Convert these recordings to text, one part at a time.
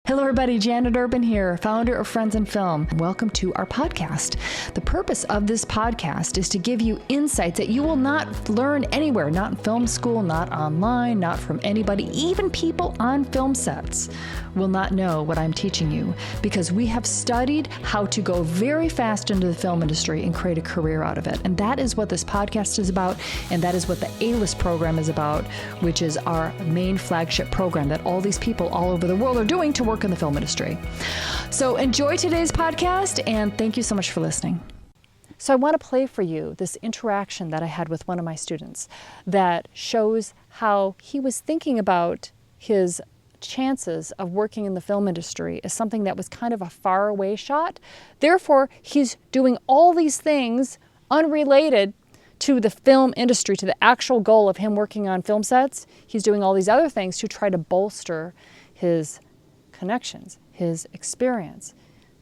Hello, everybody. Janet Urban here, founder of Friends in Film. Welcome to our podcast. The purpose of this podcast is to give you insights that you will not learn anywhere, not in film school, not online, not from anybody. Even people on film sets will not know what I'm teaching you because we have studied how to go very fast into the film industry and create a career out of it. And that is what this podcast is about. And that is what the A-List program is about, which is our main flagship program that all these people all over the world are doing to work in the film industry. So enjoy today's podcast, and thank you so much for listening. So I want to play for you this interaction that I had with one of my students that shows how he was thinking about his chances of working in the film industry as something that was kind of a faraway shot. Therefore, he's doing all these things unrelated to the film industry, to the actual goal of him working on film sets. He's doing all these other things to try to bolster his connections, his experience,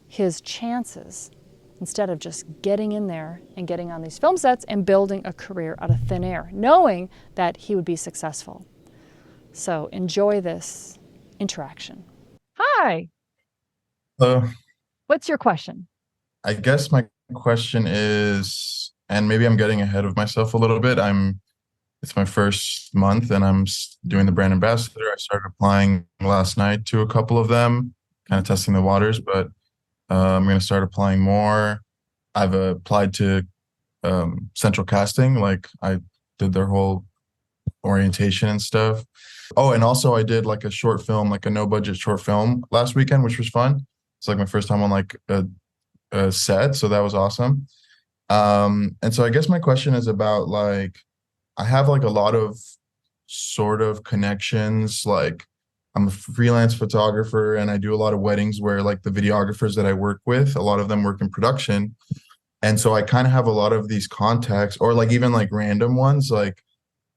his chances, instead of just getting in there and getting on these film sets and building a career out of thin air, knowing that he would be successful. So enjoy this interaction. Hi. Hello. What's your question? I guess my question is, and maybe I'm getting ahead of myself a little bit. It's my first month and I'm doing the brand ambassador. I started applying last night to a couple of them, kind of testing the waters, but I'm going to start applying more. I've applied to Central Casting, like I did their whole orientation and stuff. Oh, and also I did like a short film, like a no budget short film last weekend, which was fun. It's like my first time on like a set, so that was awesome. And so I guess my question is about like, I have like a lot of sort of connections. Like I'm a freelance photographer and I do a lot of weddings where like the videographers that I work with, a lot of them work in production. And so I kind of have a lot of these contacts, or like even like random ones. Like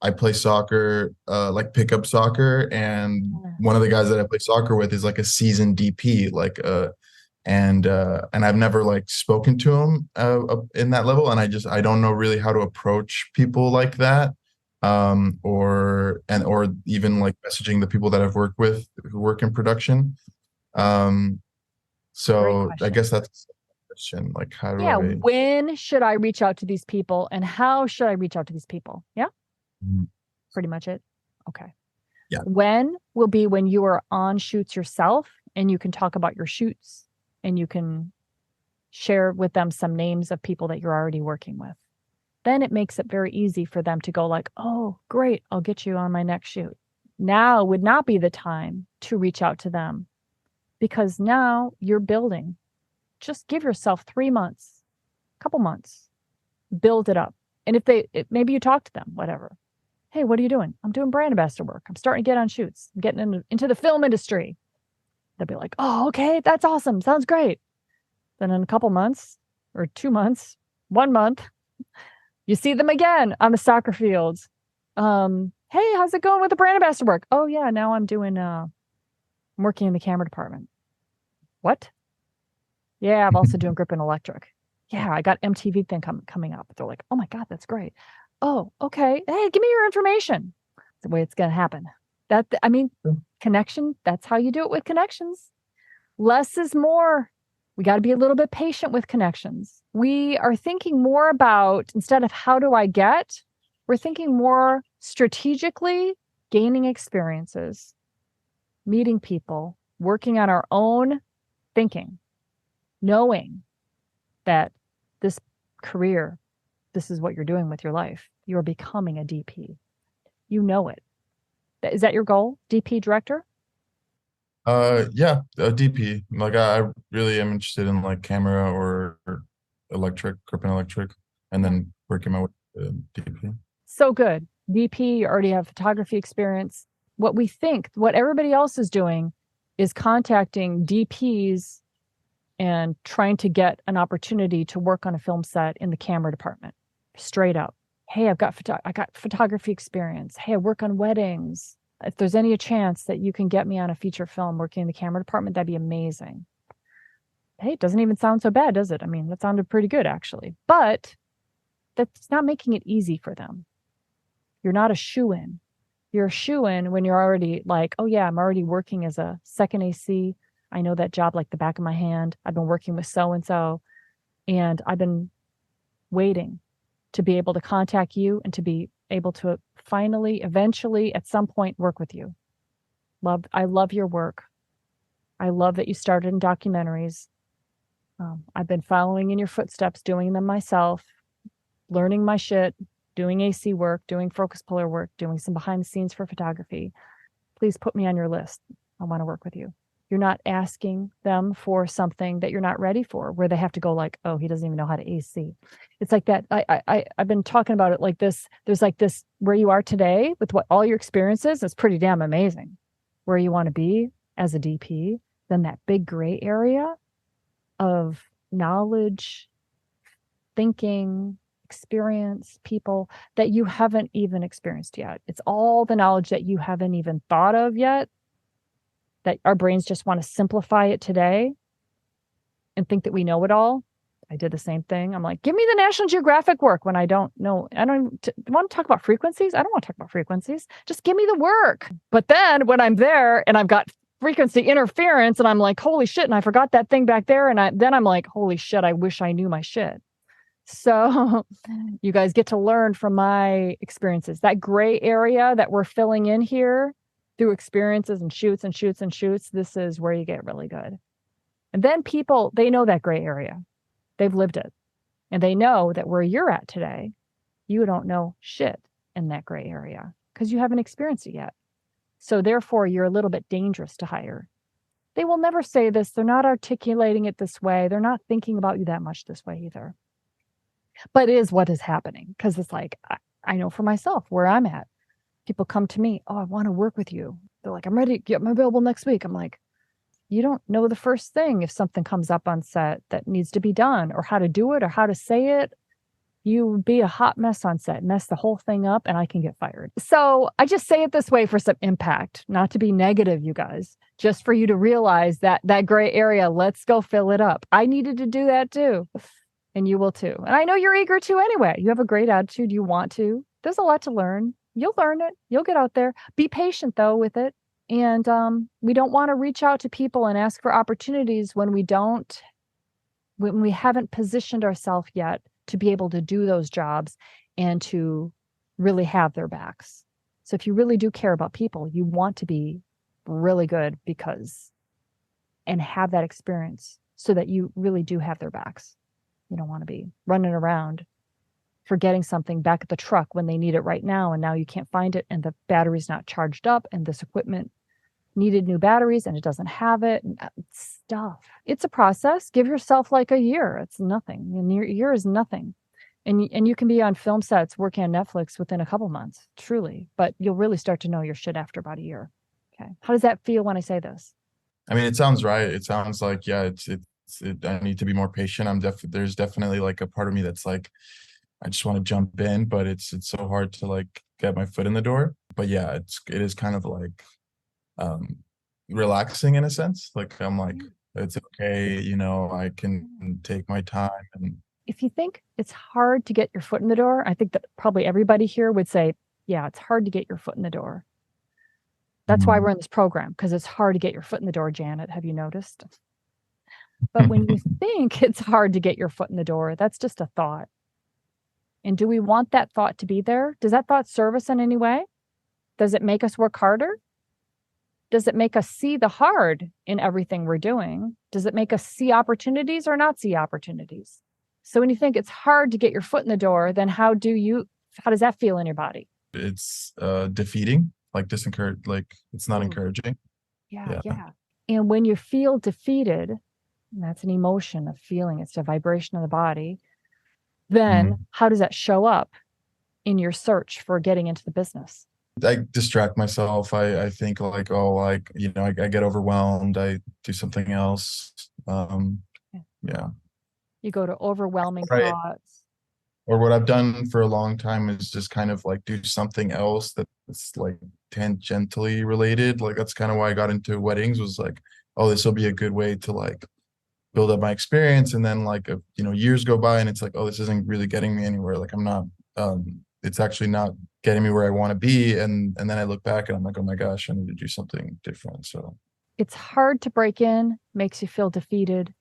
I play soccer, like pickup soccer. And one of the guys that I play soccer with is like a seasoned DP, and I've never like spoken to him in that level, and I don't know really how to approach people like that, or even like messaging the people that I've worked with who work in production. So I guess that's the question. Like, how do I? When should I reach out to these people, and how should I reach out to these people? Yeah, pretty much it. Okay. Yeah. When will be when you are on shoots yourself, and you can talk about your shoots. And you can share with them some names of people that you're already working with. Then it makes it very easy for them to go like, oh, great, I'll get you on my next shoot. Now would not be the time to reach out to them because now you're building. Just give yourself 3 months, couple months, build it up. And maybe you talk to them, whatever. Hey, what are you doing? I'm doing brand ambassador work. I'm starting to get on shoots. I'm getting into the film industry. They'll be like, oh, okay, that's awesome. Sounds great. Then in a couple months or 2 months, 1 month, you see them again on the soccer field. Hey, how's it going with the brand ambassador work? Oh, yeah, now I'm working in the camera department. What? Yeah, I'm also doing grip and electric. Yeah, I got MTV thing coming up. They're like, oh my God, that's great. Oh, okay. Hey, give me your information. That's the way it's going to happen. Connection, that's how you do it with connections. Less is more. We got to be a little bit patient with connections. We are thinking more about, instead of how do I get, we're thinking more strategically, gaining experiences, meeting people, working on our own thinking, knowing that this career, this is what you're doing with your life. You're becoming a DP. You know it. Is that your goal? DP director? Yeah, a DP. Like I really am interested in like camera or electric, grip and electric, and then working my way to DP. So good. DP, you already have photography experience. What everybody else is doing is contacting DPs and trying to get an opportunity to work on a film set in the camera department. Straight up. Hey, I got photography experience. Hey, I work on weddings. If there's any chance that you can get me on a feature film working in the camera department, that'd be amazing. Hey, it doesn't even sound so bad, does it? I mean, that sounded pretty good, actually. But that's not making it easy for them. You're not a shoo-in. You're a shoo-in when you're already like, oh, yeah, I'm already working as a second AC I know that job like the back of my hand. I've been working with so and so, and I've been waiting to be able to contact you and to be able to finally, eventually, at some point, work with you. I love your work. I love that you started in documentaries. I've been following in your footsteps, doing them myself, learning my shit, doing AC work, doing focus puller work, doing some behind the scenes for photography. Please put me on your list. I want to work with you. You're not asking them for something that you're not ready for, where they have to go like, oh, he doesn't even know how to AC. It's like that. I've been talking about it like this. There's like this where you are today with what all your experiences is pretty damn amazing. Where you want to be as a DP, then that big gray area of knowledge, thinking, experience, people that you haven't even experienced yet. It's all the knowledge that you haven't even thought of yet, that our brains just want to simplify it today and think that we know it all. I did the same thing. I'm like, give me the National Geographic work when I don't know. I don't want to talk about frequencies. I don't want to talk about frequencies. Just give me the work. But then when I'm there and I've got frequency interference and I'm like, holy shit, and I forgot that thing back there. And then I'm like, holy shit, I wish I knew my shit. So you guys get to learn from my experiences. That gray area that we're filling in here through experiences and shoots and shoots and shoots, this is where you get really good. And then people, they know that gray area. They've lived it. And they know that where you're at today, you don't know shit in that gray area because you haven't experienced it yet. So therefore, you're a little bit dangerous to hire. They will never say this. They're not articulating it this way. They're not thinking about you that much this way either. But it is what is happening, because it's like, I know for myself where I'm at. People come to me, oh, I want to work with you. They're like, I'm ready, I'm available next week. I'm like, you don't know the first thing if something comes up on set that needs to be done, or how to do it, or how to say it. You would be a hot mess on set, mess the whole thing up, and I can get fired. So I just say it this way for some impact, not to be negative, you guys, just for you to realize that gray area, let's go fill it up. I needed to do that too. And you will too. And I know you're eager to anyway. You have a great attitude. You want to. There's a lot to learn. You'll learn it. You'll get out there. Be patient, though, with it. And we don't want to reach out to people and ask for opportunities when we haven't positioned ourselves yet to be able to do those jobs and to really have their backs. So if you really do care about people, you want to be really good and have that experience so that you really do have their backs. You don't want to be running around forgetting something back at the truck when they need it right now, and now you can't find it, and the battery's not charged up, and this equipment needed new batteries and it doesn't have it, and stuff. It's a process. Give yourself like a year. It's nothing. A year is nothing. And you can be on film sets working on Netflix within a couple months, truly, but you'll really start to know your shit after about a year. Okay. How does that feel when I say this? I mean, it sounds right. It sounds like, yeah, I need to be more patient. There's definitely like a part of me that's like, I just want to jump in, but it's so hard to like get my foot in the door. But yeah, it is kind of like relaxing in a sense. Like I'm like, it's okay, I can take my time. And if you think it's hard to get your foot in the door, I think that probably everybody here would say, yeah, it's hard to get your foot in the door. That's why we're in this program, because it's hard to get your foot in the door, Janet. Have you noticed? But when you think it's hard to get your foot in the door, that's just a thought. And do we want that thought to be there? Does that thought serve us in any way? Does it make us work harder? Does it make us see the hard in everything we're doing? Does it make us see opportunities or not see opportunities? So when you think it's hard to get your foot in the door, then how does that feel in your body? It's defeating, like it's not encouraging. Yeah. And when you feel defeated, and that's an emotion, a feeling, it's a vibration of the body, then how does that show up in your search for getting into the business? I distract myself. I think like, I get overwhelmed. I do something else. Yeah. You go to overwhelming thoughts. Or what I've done for a long time is just kind of like do something else that's like tangentially related. Like that's kind of why I got into weddings, was like, oh, this will be a good way to like build up my experience. And then like, years go by and it's like, oh, this isn't really getting me anywhere. Like I'm not, it's actually not getting me where I want to be. And then I look back and I'm like, oh my gosh, I need to do something different. So It's hard to break in, makes you feel defeated,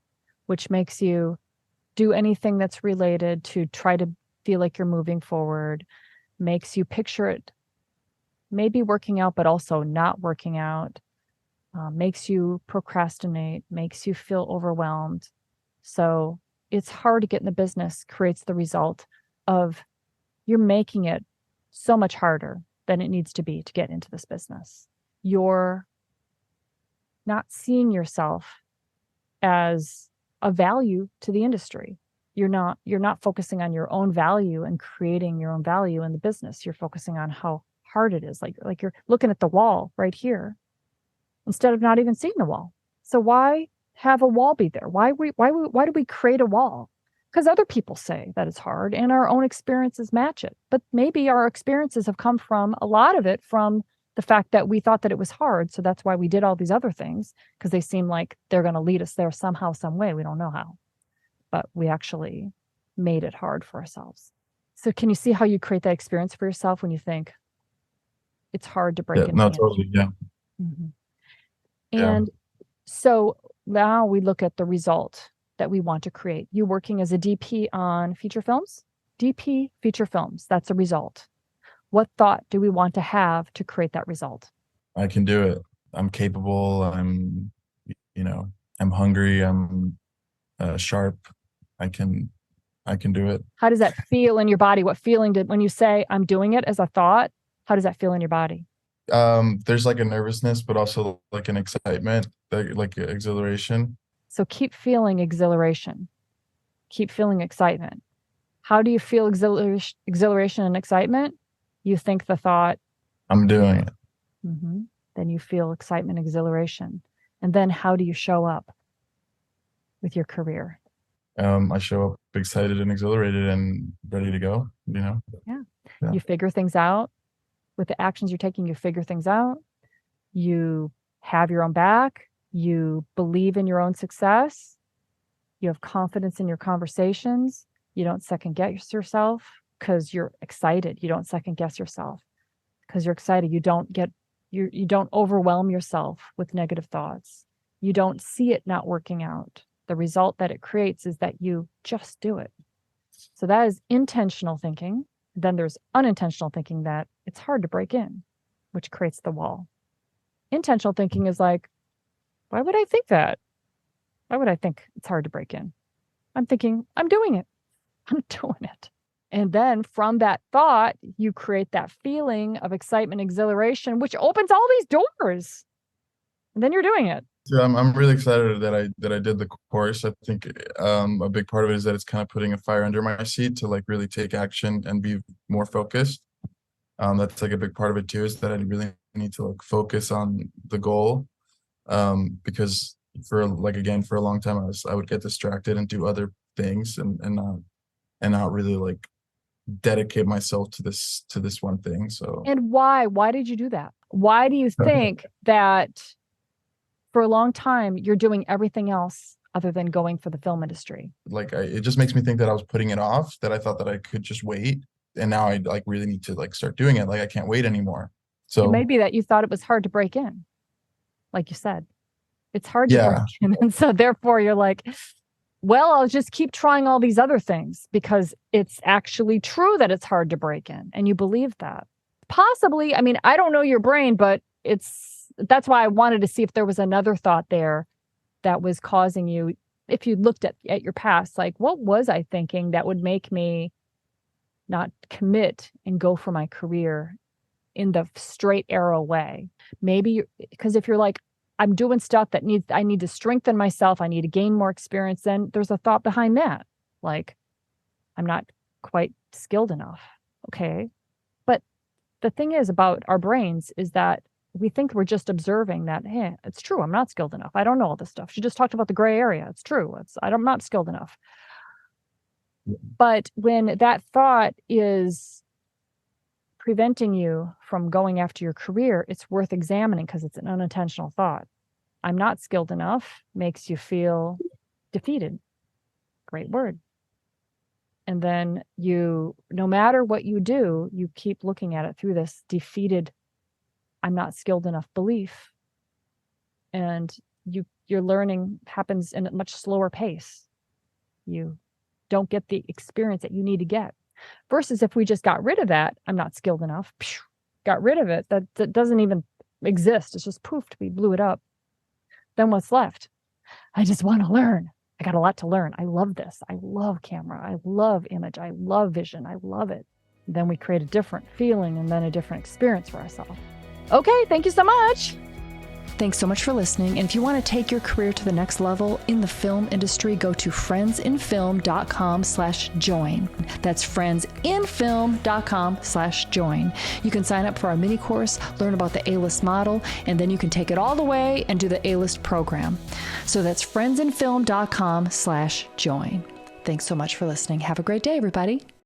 which makes you do anything that's related to try to feel like you're moving forward, makes you picture it maybe working out, but also not working out, makes you procrastinate, makes you feel overwhelmed. So it's hard to get in the business, creates the result of you're making it so much harder than it needs to be to get into this business. You're not seeing yourself as a value to the industry. You're not focusing on your own value and creating your own value in the business. You're focusing on how hard it is. Like you're looking at the wall right here instead of not even seeing the wall. So why have a wall be there? Why do we create a wall? Because other people say that it's hard and our own experiences match it. But maybe our experiences have come from a lot of it from the fact that we thought that it was hard. So that's why we did all these other things, because they seem like they're going to lead us there somehow, some way. We don't know how, but we actually made it hard for ourselves. So can you see how you create that experience for yourself when you think it's hard to break Yeah, into no, the industry? totally. Yeah. Mm-hmm. Yeah. And so now we look at the result that we want to create. You working as a DP on feature films? DP feature films, that's a result. What thought do we want to have to create that result? I can do it. I'm capable. I'm hungry. I'm sharp. I can, I can do it. How does that feel in your body? What feeling did, when you say I'm doing it as a thought, how does that feel in your body? There's like a nervousness, but also like an excitement, like exhilaration. So keep feeling exhilaration, keep feeling excitement. How do you feel exhilaration and excitement? You think the thought, I'm doing it. mm-hmm. Then you feel excitement, exhilaration. And then how do you show up with your career? I show up excited and exhilarated and ready to go, you know? Yeah. Yeah. You figure things out with the actions you're taking, you figure things out. You have your own back. You believe in your own success. You have confidence in your conversations. You don't second guess yourself because you're excited. You don't second guess yourself because you're excited. You don't overwhelm yourself with negative thoughts. You don't see it not working out. The result that it creates is that you just do it. So that is intentional thinking. Then there's unintentional thinking that it's hard to break in, which creates the wall. Intentional thinking is like, why would I think that? Why would I think it's hard to break in? I'm thinking, I'm doing it. I'm doing it. And then from that thought, you create that feeling of excitement, exhilaration, which opens all these doors. And then you're doing it. So I'm really excited that I did the course. I think a big part of it is that it's kind of putting a fire under my seat to like really take action and be more focused. That's like a big part of it too, is that I really need to like focus on the goal. Because for like again for a long time I would get distracted and do other things and not really like dedicate myself to this one thing. So And why? Why did you do that? Why do you think that for a long time you're doing everything else other than going for the film industry? like it just makes me think that I was putting it off, that I thought that I could just wait, and now I like really need to like start doing it. Like I can't wait anymore. It may So be that you thought it was hard to break in, like you said. It's hard to break yeah, in. And so therefore you're like, well, I'll just keep trying all these other things because it's actually true that it's hard to break in. And you believe that. Possibly, I mean, I don't know your brain, but that's why I wanted to see if there was another thought there that was causing you, if you looked at your past, like what was I thinking that would make me not commit and go for my career in the straight arrow way? Maybe because if you're like, I'm doing stuff that I need to strengthen myself, I need to gain more experience, then there's a thought behind that. Like, I'm not quite skilled enough. Okay. But the thing is about our brains is that we think we're just observing that, hey, it's true. I'm not skilled enough. I don't know all this stuff. She just talked about the gray area. It's true. I'm not skilled enough. But when that thought is preventing you from going after your career, it's worth examining because it's an unintentional thought. I'm not skilled enough makes you feel defeated. Great word. And then no matter what you do, you keep looking at it through this defeated, I'm not skilled enough belief. and your learning happens in a much slower pace. You don't get the experience that you need to get. Versus if we just got rid of that, I'm not skilled enough, got rid of it, that doesn't even exist. It's just poofed, we blew it up. Then what's left? I just want to learn. I got a lot to learn. I love this. I love camera. I love image. I love vision. I love it. Then we create a different feeling and then a different experience for ourselves. Okay, thank you so much. Thanks so much for listening. And if you want to take your career to the next level in the film industry, go to friendsinfilm.com/join. That's friendsinfilm.com/join. You can sign up for our mini course, learn about the A-list model, and then you can take it all the way and do the A-list program. So that's friendsinfilm.com/join. Thanks so much for listening. Have a great day, everybody.